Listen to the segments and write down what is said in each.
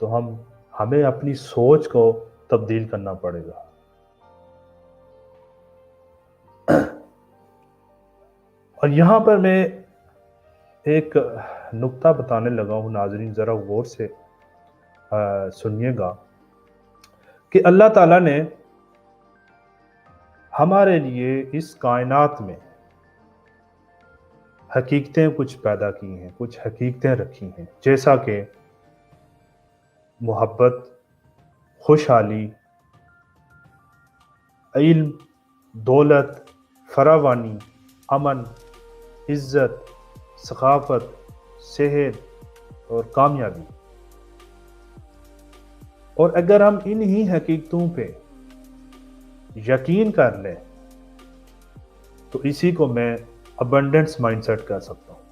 تو ہمیں اپنی سوچ کو تبدیل کرنا پڑے گا. اور یہاں پر میں ایک نقطہ بتانے لگا ہوں، ناظرین ذرا غور سے سنیے گا کہ اللہ تعالیٰ نے ہمارے لیے اس کائنات میں حقیقتیں کچھ پیدا کی ہیں، کچھ حقیقتیں رکھی ہیں، جیسا کہ محبت، خوشحالی، علم، دولت، فراوانی، امن، عزت، ثقافت، صحت اور کامیابی. اور اگر ہم انہی حقیقتوں پہ یقین کر لیں تو اسی کو میں ابنڈنس مائنڈ سیٹ کہہ سکتا ہوں.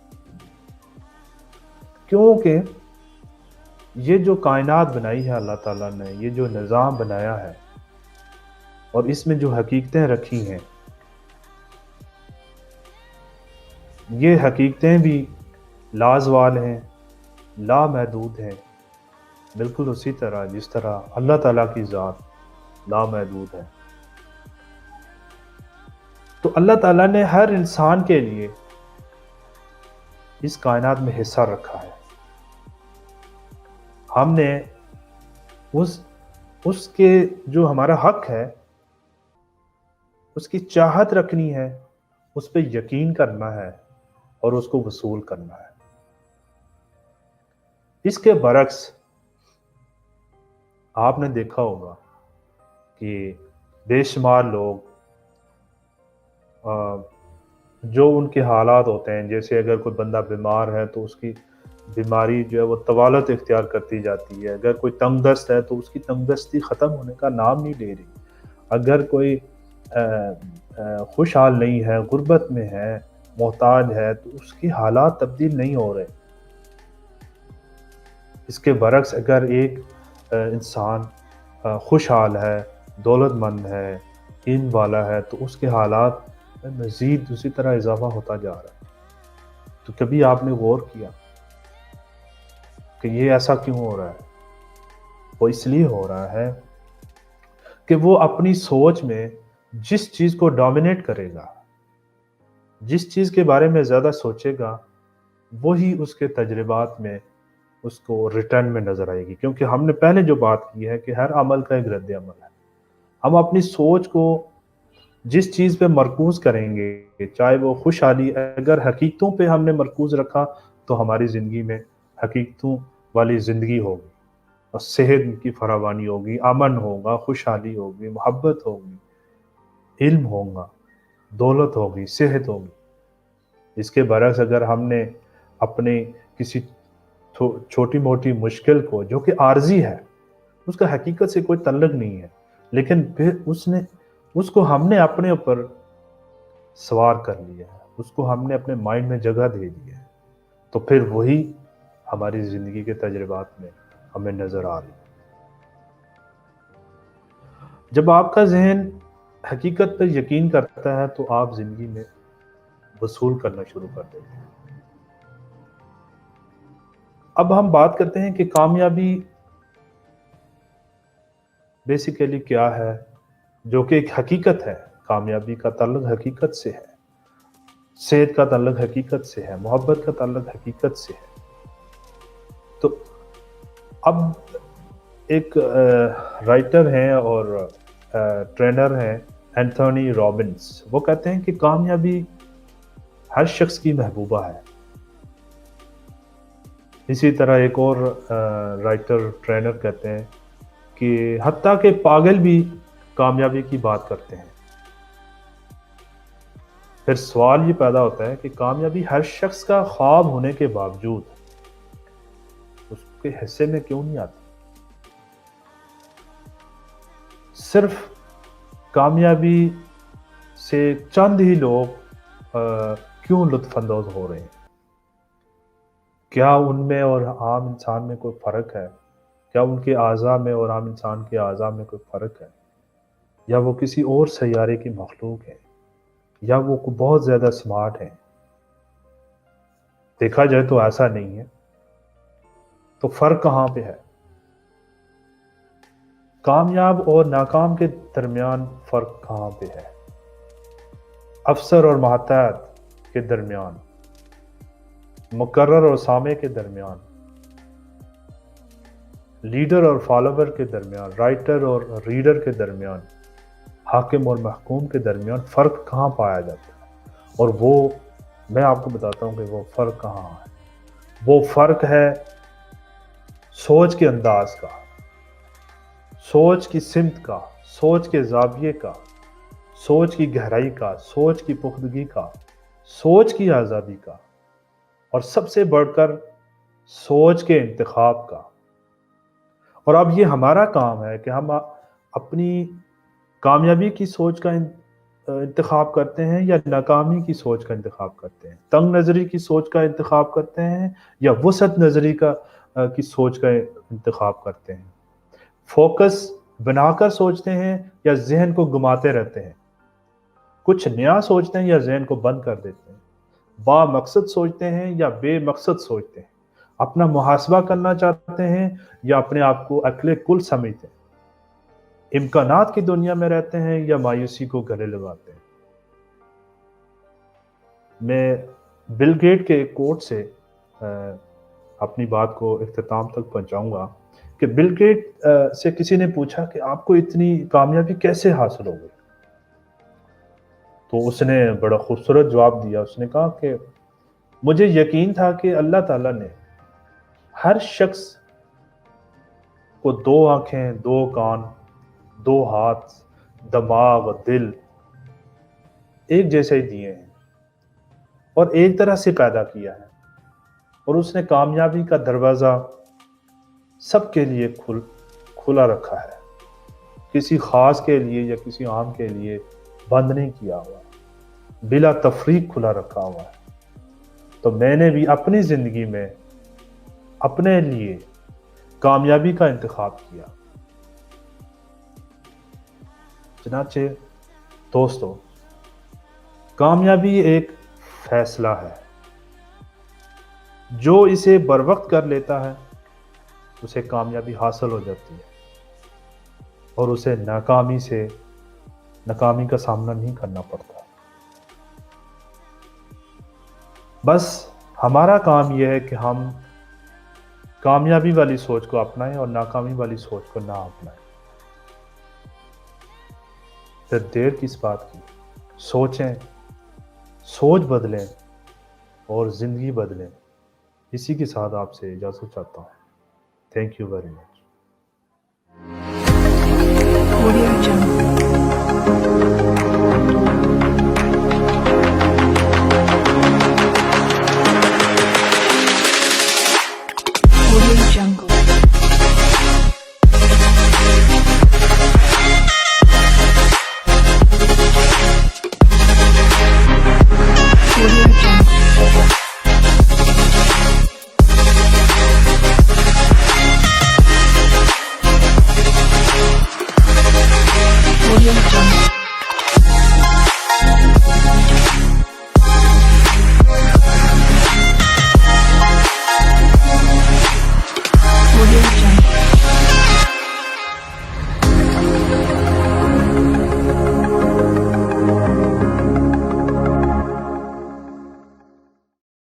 کیونکہ یہ جو کائنات بنائی ہے اللہ تعالیٰ نے، یہ جو نظام بنایا ہے اور اس میں جو حقیقتیں رکھی ہیں، یہ حقیقتیں بھی لازوال ہیں، لامحدود ہیں، بالکل اسی طرح جس طرح اللہ تعالیٰ کی ذات لامحدود ہے. تو اللہ تعالیٰ نے ہر انسان کے لیے اس کائنات میں حصہ رکھا ہے. ہم نے اس کے جو ہمارا حق ہے اس کی چاہت رکھنی ہے، اس پہ یقین کرنا ہے اور اس کو وصول کرنا ہے. اس کے برعکس آپ نے دیکھا ہوگا کہ بے شمار لوگ جو ان کے حالات ہوتے ہیں، جیسے اگر کوئی بندہ بیمار ہے تو اس کی بیماری جو ہے وہ طوالت اختیار کرتی جاتی ہے. اگر کوئی تنگ دست ہے تو اس کی تنگ دستی ختم ہونے کا نام نہیں لے رہی. اگر کوئی خوشحال نہیں ہے، غربت میں ہے، محتاج ہے، تو اس کی حالات تبدیل نہیں ہو رہے. اس کے برعکس اگر ایک انسان خوشحال ہے، دولت مند ہے، علم والا ہے، تو اس کے حالات میں مزید اسی طرح اضافہ ہوتا جا رہا ہے. تو کبھی آپ نے غور کیا کہ یہ ایسا کیوں ہو رہا ہے؟ وہ اس لیے ہو رہا ہے کہ وہ اپنی سوچ میں جس چیز کو ڈومینیٹ کرے گا، جس چیز کے بارے میں زیادہ سوچے گا، وہی اس کے تجربات میں اس کو ریٹرن میں نظر آئے گی. کیونکہ ہم نے پہلے جو بات کی ہے کہ ہر عمل کا ایک رد عمل ہے. ہم اپنی سوچ کو جس چیز پہ مرکوز کریں گے، چاہے وہ خوشحالی، اگر حقیقتوں پہ ہم نے مرکوز رکھا تو ہماری زندگی میں حقیقتوں والی زندگی ہوگی، اور صحت کی فراوانی ہوگی، امن ہوگا، خوشحالی ہوگی، محبت ہوگی، علم ہوگا، دولت ہوگی، صحت ہوگی. اس کے برعکس اگر ہم نے اپنے کسی چھوٹی موٹی مشکل کو، جو کہ عارضی ہے، اس کا حقیقت سے کوئی تعلق نہیں ہے، لیکن پھر اس کو ہم نے اپنے اوپر سوار کر لیا ہے، اس کو ہم نے اپنے مائنڈ میں جگہ دے دی ہے، تو پھر وہی ہماری زندگی کے تجربات میں ہمیں نظر آ رہی ہے. جب آپ کا ذہن حقیقت پر یقین کرتا ہے تو آپ زندگی میں وصول کرنا شروع کر دیتے ہیں. اب ہم بات کرتے ہیں کہ کامیابی بیسیکلی کیا ہے، جو کہ ایک حقیقت ہے. کامیابی کا تعلق حقیقت سے ہے، صحت کا تعلق حقیقت سے ہے، محبت کا تعلق حقیقت سے ہے. تو اب ایک رائٹر ہیں اور ٹرینر ہیں اینتھونی رابنس، وہ کہتے ہیں کہ کامیابی ہر شخص کی محبوبہ ہے. اسی طرح ایک اور رائٹر ٹرینر کہتے ہیں کہ حتیٰ کہ پاگل بھی کامیابی کی بات کرتے ہیں. پھر سوال یہ پیدا ہوتا ہے کہ کامیابی ہر شخص کا خواب ہونے کے باوجود اس کے حصے میں کیوں نہیں آتی؟ صرف کامیابی سے چند ہی لوگ کیوں لطف اندوز ہو رہے ہیں؟ کیا ان میں اور عام انسان میں کوئی فرق ہے؟ کیا ان کے اعضاء میں اور عام انسان کے اعضاء میں کوئی فرق ہے؟ یا وہ کسی اور سیارے کی مخلوق ہے؟ یا وہ بہت زیادہ سمارٹ ہیں؟ دیکھا جائے تو ایسا نہیں ہے. تو فرق کہاں پہ ہے؟ کامیاب اور ناکام کے درمیان فرق کہاں پہ ہے؟ افسر اور محتاط کے درمیان، مقرر اور سامع کے درمیان، لیڈر اور فالوور کے درمیان، رائٹر اور ریڈر کے درمیان، حاکم اور محکوم کے درمیان فرق کہاں پایا جاتا ہے؟ اور وہ میں آپ کو بتاتا ہوں کہ وہ فرق کہاں ہے۔ وہ فرق ہے سوچ کے انداز کا، سوچ کی سمت کا، سوچ کے زاویے کا، سوچ کی گہرائی کا، سوچ کی پختگی کا، سوچ کی آزادی کا، اور سب سے بڑھ کر سوچ کے انتخاب کا۔ اور اب یہ ہمارا کام ہے کہ ہم اپنی کامیابی کی سوچ کا انتخاب کرتے ہیں یا ناکامی کی سوچ کا انتخاب کرتے ہیں، تنگ نظری کی سوچ کا انتخاب کرتے ہیں یا وسعت نظری کی سوچ کا انتخاب کرتے ہیں، فوکس بنا کر سوچتے ہیں یا ذہن کو گھماتے رہتے ہیں، کچھ نیا سوچتے ہیں یا ذہن کو بند کر دیتے ہیں، با مقصد سوچتے ہیں یا بے مقصد سوچتے ہیں، اپنا محاسبہ کرنا چاہتے ہیں یا اپنے آپ کو اکل کل سمجھتے ہیں، امکانات کی دنیا میں رہتے ہیں یا مایوسی کو گلے لگاتے ہیں۔ میں بل گیٹ کے ایک کوٹ سے اپنی بات کو اختتام تک پہنچاؤں گا کہ بل گیٹ سے کسی نے پوچھا کہ آپ کو اتنی کامیابی کیسے حاصل ہو گئی؟ تو اس نے بڑا خوبصورت جواب دیا، اس نے کہا کہ مجھے یقین تھا کہ اللہ تعالیٰ نے ہر شخص کو 2 آنکھیں، 2 کان، 2 ہاتھ، دماغ، دل ایک جیسے ہی دیے ہیں اور ایک طرح سے پیدا کیا ہے، اور اس نے کامیابی کا دروازہ سب کے لیے کھلا رکھا ہے، کسی خاص کے لیے یا کسی عام کے لیے بند نہیں کیا ہوا، بلا تفریق کھلا رکھا ہوا ہے۔ تو میں نے بھی اپنی زندگی میں اپنے لیے کامیابی کا انتخاب کیا۔ چنانچہ دوستو، کامیابی ایک فیصلہ ہے، جو اسے بر وقت کر لیتا ہے اسے کامیابی حاصل ہو جاتی ہے اور اسے ناکامی کا سامنا نہیں کرنا پڑتا۔ بس ہمارا کام یہ ہے کہ ہم کامیابی والی سوچ کو اپنائیں اور ناکامی والی سوچ کو نہ اپنائیں۔ پھر دیر کس بات کی؟ سوچیں، سوچ بدلیں اور زندگی بدلیں۔ اسی کے ساتھ آپ سے اجازت چاہتا ہوں۔ Thank you very much.